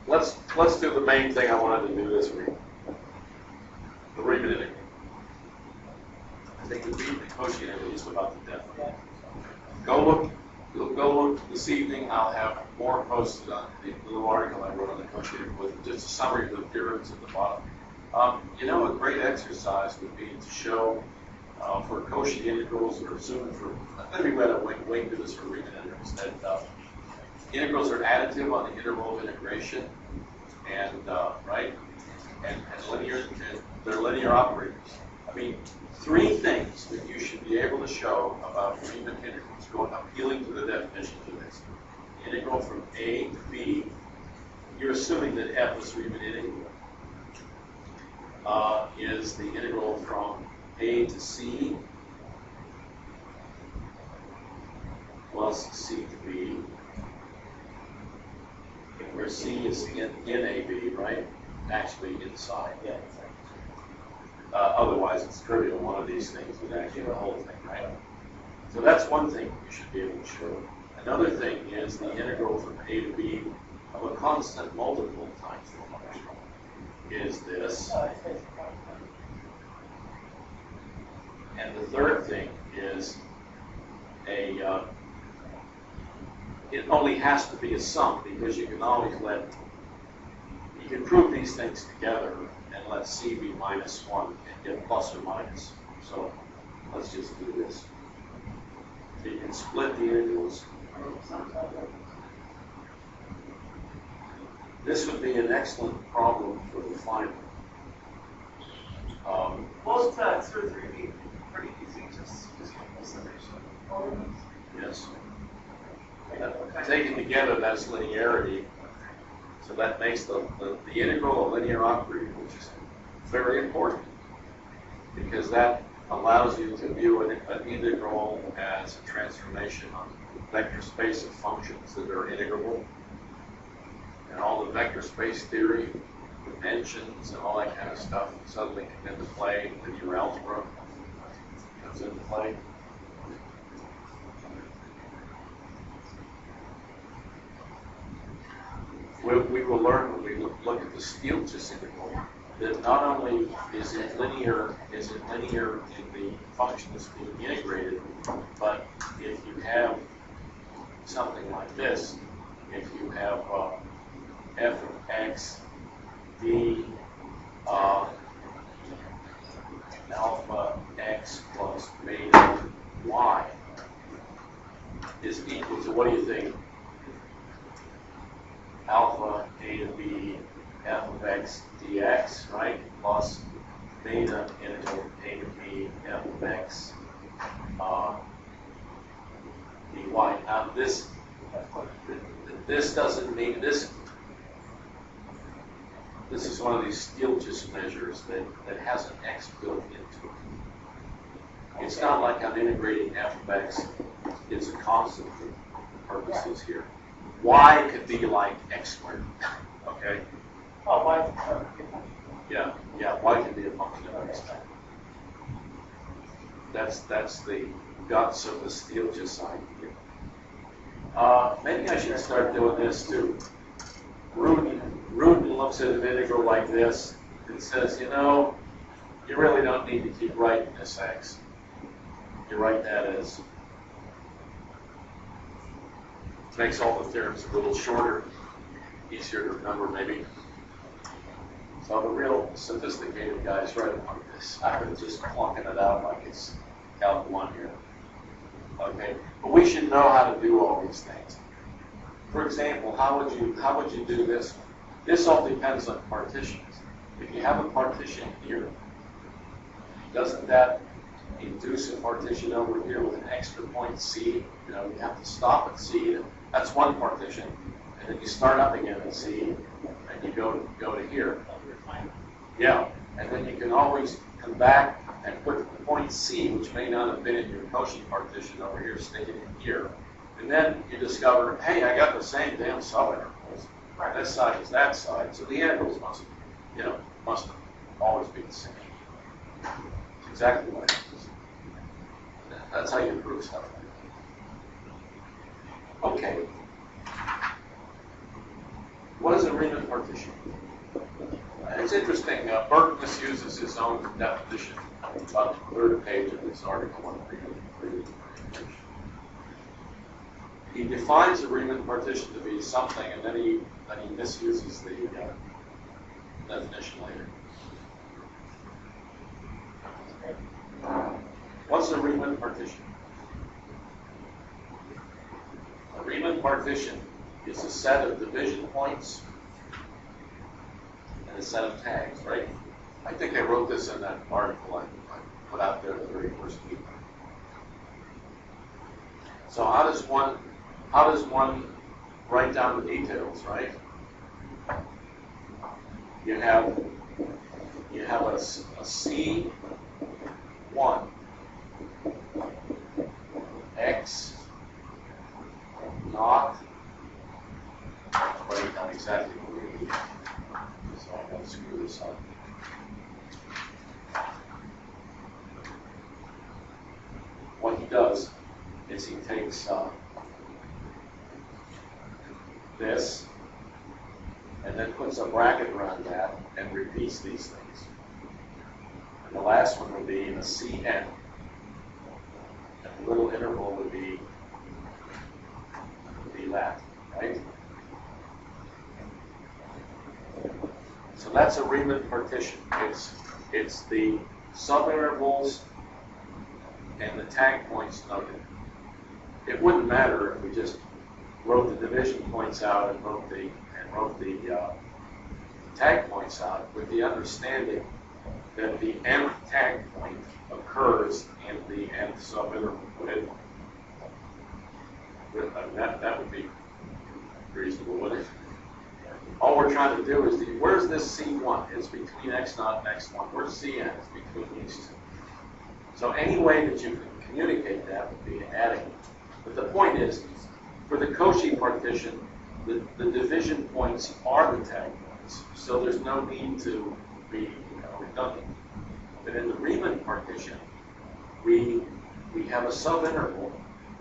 let's do the main thing I wanted to do this week. The Riemann integral. I think the Riemann quotient integral is about the death. Go look this evening. I'll have more posted on the little article I wrote on the quotient integral with just a summary of the theorems at the bottom. You know, a great exercise would be to show for quotient integrals, or assume for, let me go ahead and wing do this for Riemann integrals, that integrals are additive on the interval of integration, and right, and linear, and they're linear operators. I mean, three things that you should be able to show about Riemann integrals, appealing to the definitions of this. The integral from A to B, you're assuming that F is Riemann integral, is the integral from A to C plus C to B, where C is in AB, right? Actually inside. Yeah. Otherwise, it's trivial. One of these things would actually the whole thing, right? So that's one thing you should be able to show. Another thing is the integral from A to B of a constant multiple times the function is this. And the third thing is it only has to be a sum, because you can always you can prove these things together and let C be -1 and get plus or minus. So let's just do this. So you can split the integrals. This would be an excellent problem for the final. Most 2 or 3 be pretty easy, just simple summation. Yes. Taken together, that's linearity. So that makes the integral a linear operator, which is very important, because that allows you to view an integral as a transformation on vector space of functions that are integrable. And all the vector space theory, dimensions, and all that kind of stuff suddenly come into play. Linear algebra comes into play. We will learn when we look at the Stieltjes integral that not only is it linear in the function that's being integrated, but if you have something like this, if you have f of x d alpha x plus beta y is equal to, what do you think? Alpha a to b f of x dx, right? Plus beta integral a to b f of x dy. Now this doesn't mean this. This is one of these Stieltjes measures that has an x built into it. It's not like I'm integrating f of x. It's a constant for purposes here. Y could be like x squared, okay? Oh, y. Yeah, y can be a function of x. That's the guts of the Stieltjes idea. Maybe I should start doing this too. Rudin looks at an integral like this and says, you know, you really don't need to keep writing this x. You write that as. Makes all the theorems a little shorter, easier to remember maybe. So the real sophisticated guys write it like this. I'm just clunking it out like it's Calc 1 here. Okay, but we should know how to do all these things. For example, how would you do this? This all depends on partitions. If you have a partition here, doesn't that induce a partition over here with an extra point C? You know, you have to stop at C. That's one partition, and then you start up again at C, and you go to here. Yeah, and then you can always come back and put the point C, which may not have been in your quotient partition over here, stick it in here, and then you discover, hey, I got the same damn subintervals. This side is that side, so the integrals must always be the same. It's exactly what it is. That's how you prove stuff. Okay. What is a Riemann partition? It's interesting. Burke misuses his own definition about the third page of this article on Riemann partition. He defines a Riemann partition to be something, and then he misuses the definition later. What's a Riemann partition? A Riemann partition is a set of division points and a set of tags, right? I think I wrote this in that article I put out there the very first week. So how does one write down the details, right? You have a C1 X naught. I'll write down exactly what we need. So I'm going to screw this up. What he does is he takes this and then puts a bracket around that and repeats these things. And the last one would be a Cn. And the little interval would be that, right? So that's a Riemann partition. It's the subintervals and the tag points noted. It wouldn't matter if we just wrote the division points out and wrote the tag points out, with the understanding that the nth tag point occurs in the nth subinterval. That would be reasonable, wouldn't it? All we're trying to do is, where's this C1? It's between X0 and X1. Where's Cn? It's between these two. So any way that you can communicate that would be adding. But the point is, for the Cauchy partition, the division points are the tag points. So there's no need to be redundant. But in the Riemann partition, we have a subinterval.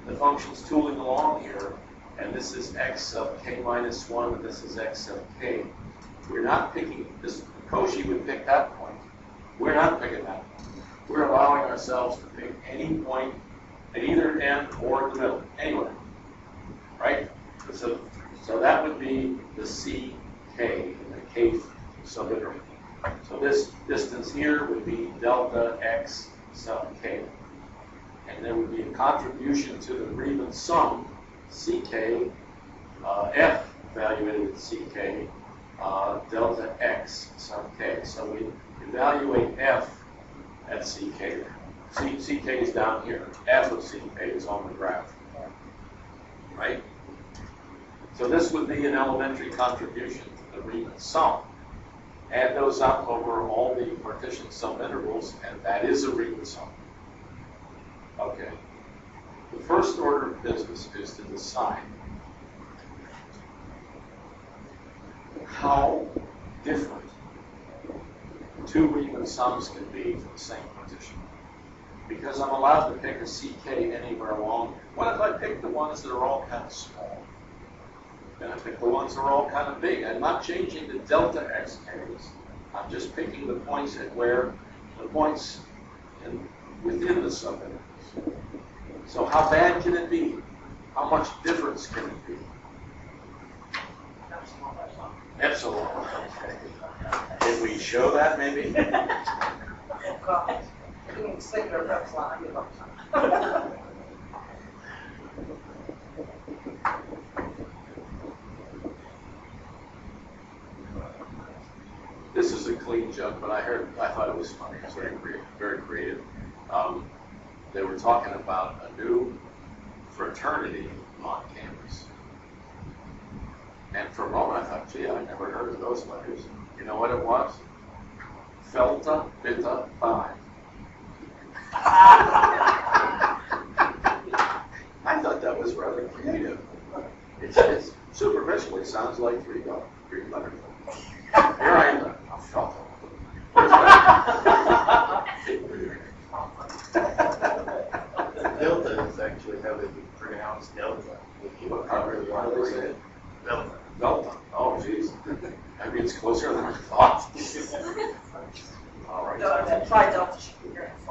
The function's tooling along here, and this is x sub k minus 1, and this is x sub k. We're not picking this. Cauchy would pick that point. We're not picking that point. We're allowing ourselves to pick any point at either end or in the middle, anywhere, right? So that would be the ck in the kth subinterval. So this distance here would be delta x sub k. And there would be a contribution to the Riemann sum, ck, f evaluated at ck, delta x sub k. So we evaluate f at ck. Ck is down here. F of ck is on the graph, right? So this would be an elementary contribution to the Riemann sum. Add those up over all the partition subintervals, and that is a Riemann sum. Okay. The first order of business is to decide how different two Riemann sums can be for the same partition. Because I'm allowed to pick a ck anywhere along. What if I pick the ones that are all kind of small? Then I pick the ones that are all kind of big. I'm not changing the delta xk's. I'm just picking the points at where the points within the subinterval. So how bad can it be? How much difference can it be? Epsilon. Okay. Can we show that maybe? This is a clean joke, but I thought it was funny. It's very creative. They were talking about a new fraternity on campus. And for a moment I thought, gee, I never heard of those letters. You know what it was? Felta Beta Phi. I thought that was rather creative. It superficially sounds like three letters. Here I am, a Felta. Delta is actually how they would pronounce delta. How do they say it? Delta. Delta. Oh, jeez. Maybe it's closer than I thought. All right. No, try Delta, she can hear us.